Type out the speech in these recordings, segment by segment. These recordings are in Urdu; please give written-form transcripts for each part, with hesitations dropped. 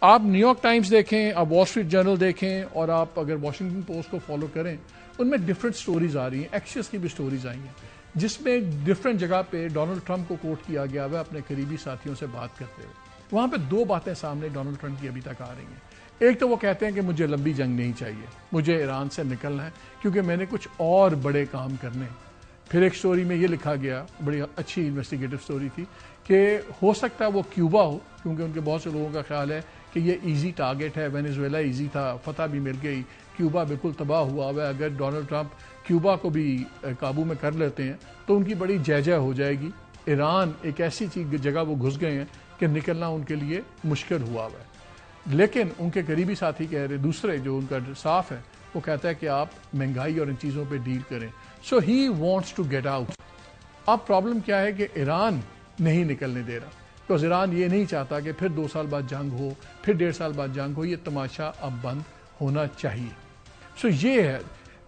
آپ نیو یارک ٹائمز دیکھیں, آپ وال اسٹریٹ جرنل دیکھیں, اور آپ اگر واشنگٹن پوسٹ کو فالو کریں, ان میں ڈفرینٹ سٹوریز آ رہی ہیں, ایکشیس کی بھی سٹوریز آئی ہیں, جس میں ڈفرینٹ جگہ پہ ڈونلڈ ٹرمپ کو کوٹ کیا گیا ہوا اپنے قریبی ساتھیوں سے بات کرتے ہوئے. وہاں پہ دو باتیں سامنے ڈونلڈ ٹرمپ کی ابھی تک آ رہی ہیں. ایک تو وہ کہتے ہیں کہ مجھے لمبی جنگ نہیں چاہیے, مجھے ایران سے نکلنا ہے کیونکہ میں نے کچھ اور بڑے کام کرنے ہیں. پھر ایک سٹوری میں یہ لکھا گیا, بڑی اچھی انویسٹیگیٹو سٹوری تھی, کہ ہو سکتا ہے وہ کیوبا ہو, کیونکہ ان کے بہت سے لوگوں کا خیال ہے کہ یہ ایزی ٹارگٹ ہے. وینیزویلا ایزی تھا, فتح بھی مل گئی, کیوبا بالکل تباہ ہوا ہوا ہے. اگر ڈونلڈ ٹرمپ کیوبا کو بھی قابو میں کر لیتے ہیں تو ان کی بڑی جے ہو جائے گی. ایران ایک ایسی جگہ وہ گھس گئے ہیں کہ نکلنا ان کے لیے مشکل ہوا ہوا ہے. لیکن ان کے قریبی ساتھی کہہ رہے, دوسرے جو ان کا صاف ہے, وہ کہتا ہے کہ آپ مہنگائی اور ان چیزوں پہ ڈیل کریں. So he wants to get out. اب پرابلم کیا ہے کہ ایران نہیں نکلنے دے رہا, بیکاز ایران یہ نہیں چاہتا کہ پھر 2 سال بعد جنگ ہو, پھر 1.5 سال بعد جنگ ہو. یہ تماشا اب بند ہونا چاہیے. سو یہ ہے.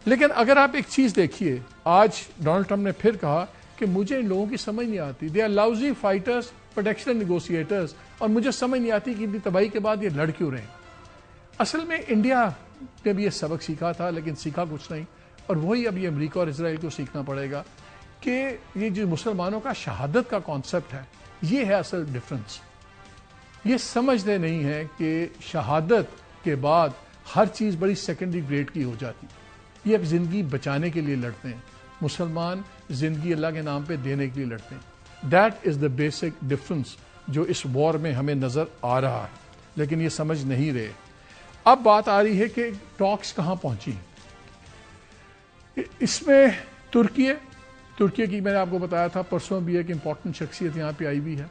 لیکن اگر آپ ایک چیز دیکھیے, آج ڈونلڈ ٹرمپ نے پھر کہا کہ مجھے ان لوگوں کی سمجھ نہیں آتی, دے آر لاؤزی فائٹرز پروٹیکشن نیگوسیٹرز, اور مجھے سمجھ نہیں آتی کہ اتنی تباہی کے بعد یہ لڑ کیوں رہے ہیں. اصل میں انڈیا نے بھی یہ سبق سیکھا تھا, لیکن سیکھا کچھ نہیں, اور وہی اب یہ امریکہ اور اسرائیل کو سیکھنا پڑے گا کہ یہ جو مسلمانوں کا شہادت کا کانسیپٹ ہے, یہ ہے اصل ڈفرنس. یہ سمجھتے نہیں ہیں کہ شہادت کے بعد ہر چیز بڑی سیکنڈری گریڈ کی ہو جاتی. یہ اب زندگی بچانے کے لیے لڑتے ہیں. مسلمان زندگی اللہ کے نام پہ دینے کے لیے لڑتے ہیں. That is the basic difference جو اس وار میں ہمیں نظر آ رہا ہے, لیکن یہ سمجھ نہیں رہے. اب بات آ رہی ہے کہ ٹاکس کہاں پہنچی. اس میں ترکی کی میں نے آپ کو بتایا تھا پرسوں بھی ایک امپورٹنٹ شخصیت یہاں پہ آئی ہوئی ہے.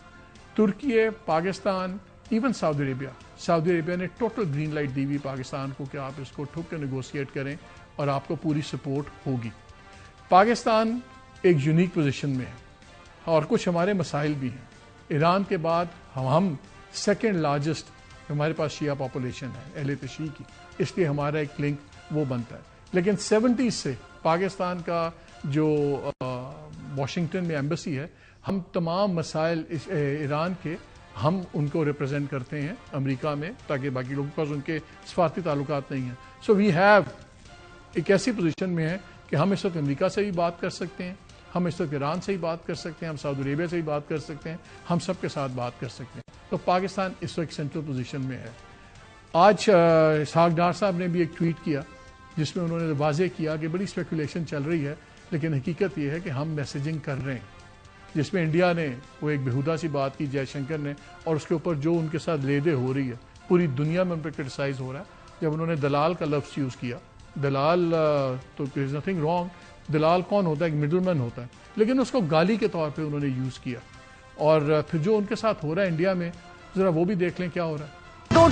ترکی, پاکستان, ایون سعودی عربیہ نے ٹوٹل گرین لائٹ دی ہوئی پاکستان کو کہ آپ اس کو ٹھک کے نیگوشیٹ کریں اور آپ کو پوری سپورٹ ہوگی. پاکستان ایک یونیک پوزیشن میں ہے, اور کچھ ہمارے مسائل بھی ہیں. ایران کے بعد ہم سیکنڈ لارجسٹ, ہمارے پاس شیعہ پاپولیشن ہے اہل تشیع کی, اس لیے ہمارا ایک لنک وہ بنتا ہے. لیکن 70s سے پاکستان کا جو واشنگٹن میں ایمبیسی ہے, ہم تمام مسائل ایران کے ہم ان کو ریپرزینٹ کرتے ہیں امریکہ میں, تاکہ باقی لوگوں کے پاس ان کے سفارتی تعلقات نہیں ہیں. سو وی ہیو ایک ایسی پوزیشن میں ہے کہ ہم اس وقت امریکہ سے بھی بات کر سکتے ہیں, ہم اس وقت ایران سے ہی بات کر سکتے ہیں, ہم سعودی عربیہ سے ہی بات کر سکتے ہیں, ہم سب کے ساتھ بات کر سکتے ہیں. تو پاکستان اس وقت سینٹرل پوزیشن میں ہے. آج اسحاق ڈار صاحب نے بھی ایک ٹویٹ کیا جس میں انہوں نے واضح کیا کہ بڑی اسپیکولیشن چل رہی ہے, لیکن حقیقت یہ ہے کہ ہم میسیجنگ کر رہے ہیں, جس میں انڈیا نے وہ ایک بےہودہ سی بات کی جے شنکر نے, اور اس کے اوپر جو ان کے ساتھ لیدے ہو رہی ہے پوری دنیا میں ان پہ کرٹیسائز ہو رہا ہے. جب انہوں نے دلال کا لفظ یوز کیا, دلال تو دیر از نتھنگ رانگ, دلال کون ہوتا ہے, ایک مڈل مین ہوتا ہے, لیکن اس کو گالی کے طور پہ انہوں نے یوز کیا. اور پھر جو ان کے ساتھ ہو رہا ہے انڈیا میں, ذرا وہ بھی دیکھ لیں کیا ہو رہا ہے.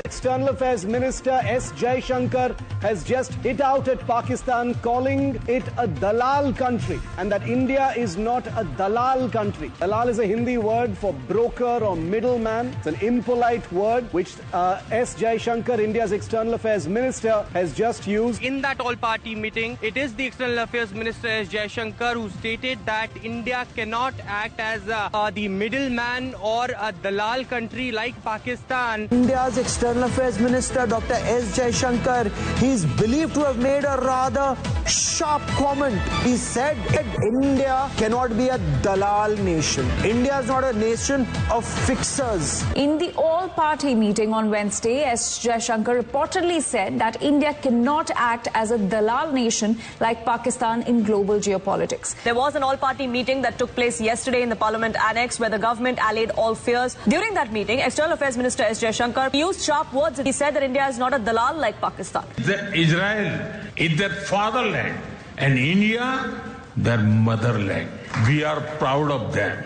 External Affairs Minister S. Jaishankar has just hit out at Pakistan, calling it a dalal country, and that India is not a dalal country. Dalal is a Hindi word for broker or middleman. It's an impolite word which S. Jaishankar, India's External Affairs Minister, has just used. In that all-party meeting, it is the External Affairs Minister S. Jaishankar who stated that India cannot act as the middleman or a dalal country like Pakistan. India's External Affairs Minister Dr. S. Jaishankar, he is believed to have made a rather sharp comment. He said India cannot be a dalal nation. India is not a nation of fixers. In the all-party meeting on Wednesday, S. Jaishankar reportedly said that India cannot act as a dalal nation like Pakistan in global geopolitics. There was an all-party meeting that took place yesterday in the Parliament Annex where the government allayed all fears. During that meeting, External Affairs Minister S. Jaishankar used sharp words. He said that India is not a dalal like Pakistan. Israel is their fatherland and India their motherland. We are proud of them.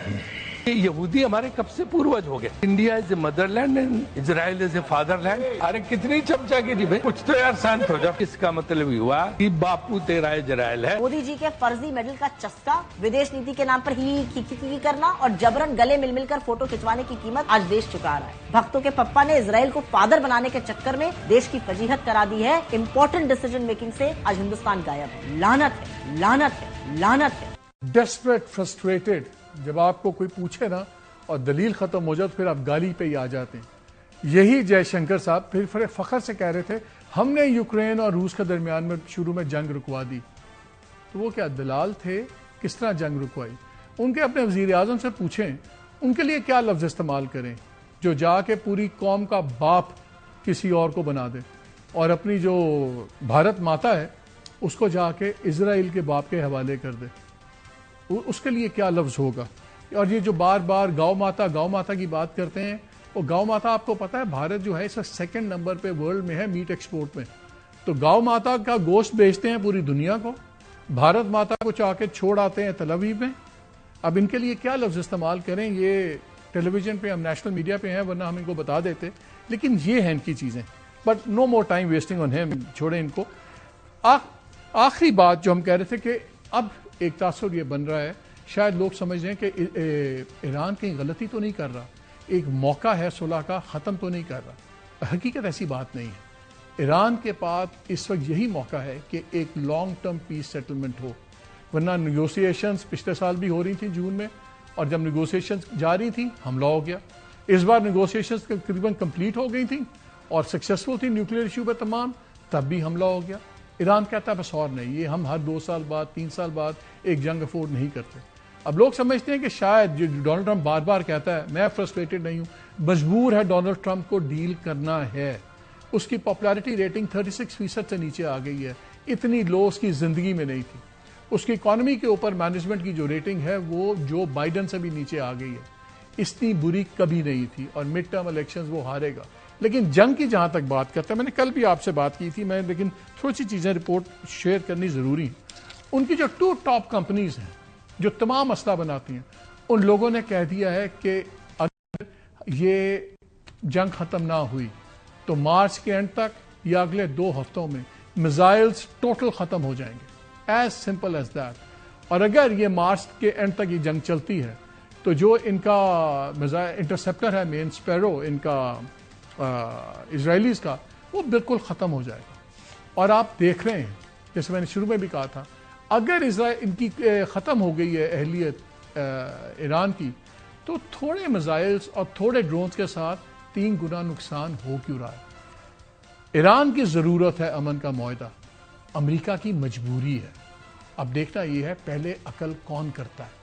یہودی ہمارے کب سے پوروج ہو گئے. India is a motherland and Israel is a fatherland. ارے کتنی چمچا گیری بھائی, کچھ تو یار شانت ہو جاؤ. اس کا مطلب ہوا کہ باپو تیرا اسرائیل ہے. مودی جی کے فرضی میڈل کا چسکا, ودیش نیتی کے نام پر ہی کرنا اور جبرن گلے مل مل کر فوٹو کھنچوانے کی قیمت آج دیش چکا رہا ہے. بھکتوں کے پپا نے اسرائیل کو فادر بنانے کے چکر میں دیش کی فضیحت کرا دی ہے. امپورٹنٹ ڈیسیجن میکنگ سے آج ہندوستان غائب ہے. لعنت ہے, لعنت ہے, لعنت ہے. ڈیسپریٹ, فرسٹریٹڈ, جب آپ کو کوئی پوچھے نا اور دلیل ختم ہو جائے تو پھر آپ گالی پہ ہی آ جاتے ہیں. یہی جے شنکر صاحب پھر فخر سے کہہ رہے تھے ہم نے یوکرین اور روس کے درمیان میں شروع میں جنگ رکوا دی. تو وہ کیا دلال تھے؟ کس طرح جنگ رکوائی؟ ان کے اپنے وزیر اعظم سے پوچھیں ان کے لیے کیا لفظ استعمال کریں جو جا کے پوری قوم کا باپ کسی اور کو بنا دے, اور اپنی جو بھارت ماتا ہے اس کو جا کے اسرائیل کے باپ کے حوالے کر دے. اس کے لیے کیا لفظ ہوگا؟ اور یہ جو بار بار گاؤں ماتا کی بات کرتے ہیں, وہ گاؤں ماتا آپ کو پتا ہے بھارت جو ہے اس وقت 2nd نمبر پہ ورلڈ میں ہے میٹ ایکسپورٹ میں. تو گاؤں ماتا کا گوشت بیچتے ہیں پوری دنیا کو, بھارت ماتا کو چاہ کے چھوڑ آتے ہیں تل ابیب میں. اب ان کے لیے کیا لفظ استعمال کریں؟ یہ ٹیلی ویژن پہ, ہم نیشنل میڈیا پہ ہیں ورنہ ہم ان کو بتا دیتے, لیکن یہ ہیں ان کی چیزیں. But no more time wasting on him, چھوڑیں ان کو. آخری بات جو ہم کہہ رہے تھے کہ اب ایک تاثر یہ بن رہا ہے, شاید لوگ سمجھ رہے ہیں کہ ایران کہیں غلطی تو نہیں کر رہا, ایک موقع ہے صلح کا, ختم تو نہیں کر رہا. حقیقت ایسی بات نہیں ہے. ایران کے پاس اس وقت یہی موقع ہے کہ ایک لانگ ٹرم پیس سیٹلمنٹ ہو, ورنہ نیگوسیشنز پچھلے سال بھی ہو رہی تھیں جون میں, اور جب نیگوسیشنز جاری تھیں حملہ ہو گیا. اس بار نیگوسیشنز تقریباً کمپلیٹ ہو گئی تھیں اور سکسیسفل تھی نیوکلیئر ایشو پہ تمام, تب بھی حملہ ہو گیا. ایران کہتا ہے بس اور نہیں, یہ ہم ہر 2 سال بعد 3 سال بعد ایک جنگ افورڈ نہیں کرتے. اب لوگ سمجھتے ہیں کہ شاید جو ڈونلڈ ٹرمپ بار بار کہتا ہے, میں فرسٹریٹڈ نہیں ہوں, مجبور ہے ڈونلڈ ٹرمپ کو ڈیل کرنا ہے. اس کی پاپولیرٹی ریٹنگ 36% سے نیچے آ گئی ہے, اتنی لو اس کی زندگی میں نہیں تھی. اس کی اکانومی کے اوپر مینجمنٹ کی جو ریٹنگ ہے وہ جو بائیڈن سے بھی نیچے آ گئی ہے, اتنی بری کبھی نہیں تھی, اور مڈ ٹرم الیکشنز وہ ہارے گا. لیکن جنگ کی جہاں تک بات کرتا ہے, میں نے کل بھی آپ سے بات کی تھی, لیکن تھوڑی سی چیزیں رپورٹ شیئر کرنی ضروری ہیں. ان کی جو 2 ٹاپ کمپنیز ہیں جو تمام اسلحہ بناتی ہیں, ان لوگوں نے کہہ دیا ہے کہ اگر یہ جنگ ختم نہ ہوئی تو مارچ کے اینڈ تک یا اگلے 2 ہفتوں میں میزائلز ٹوٹل ختم ہو جائیں گے. As simple as that. اور اگر یہ مارچ کے اینڈ تک یہ جنگ چلتی ہے تو جو ان کا انٹرسپٹر ہے مین اسپیرو ان کا اسرائیلیز کا, وہ بالکل ختم ہو جائے گا. اور آپ دیکھ رہے ہیں جیسے میں نے شروع میں بھی کہا تھا, اگر ان کی ختم ہو گئی ہے اہلیت ایران کی, تو تھوڑے میزائلز اور تھوڑے ڈرونز کے ساتھ 3 گنا نقصان ہو کیوں رہا ہے. ایران کی ضرورت ہے امن کا معاہدہ, امریکہ کی مجبوری ہے. اب دیکھنا یہ ہے پہلے عقل کون کرتا ہے.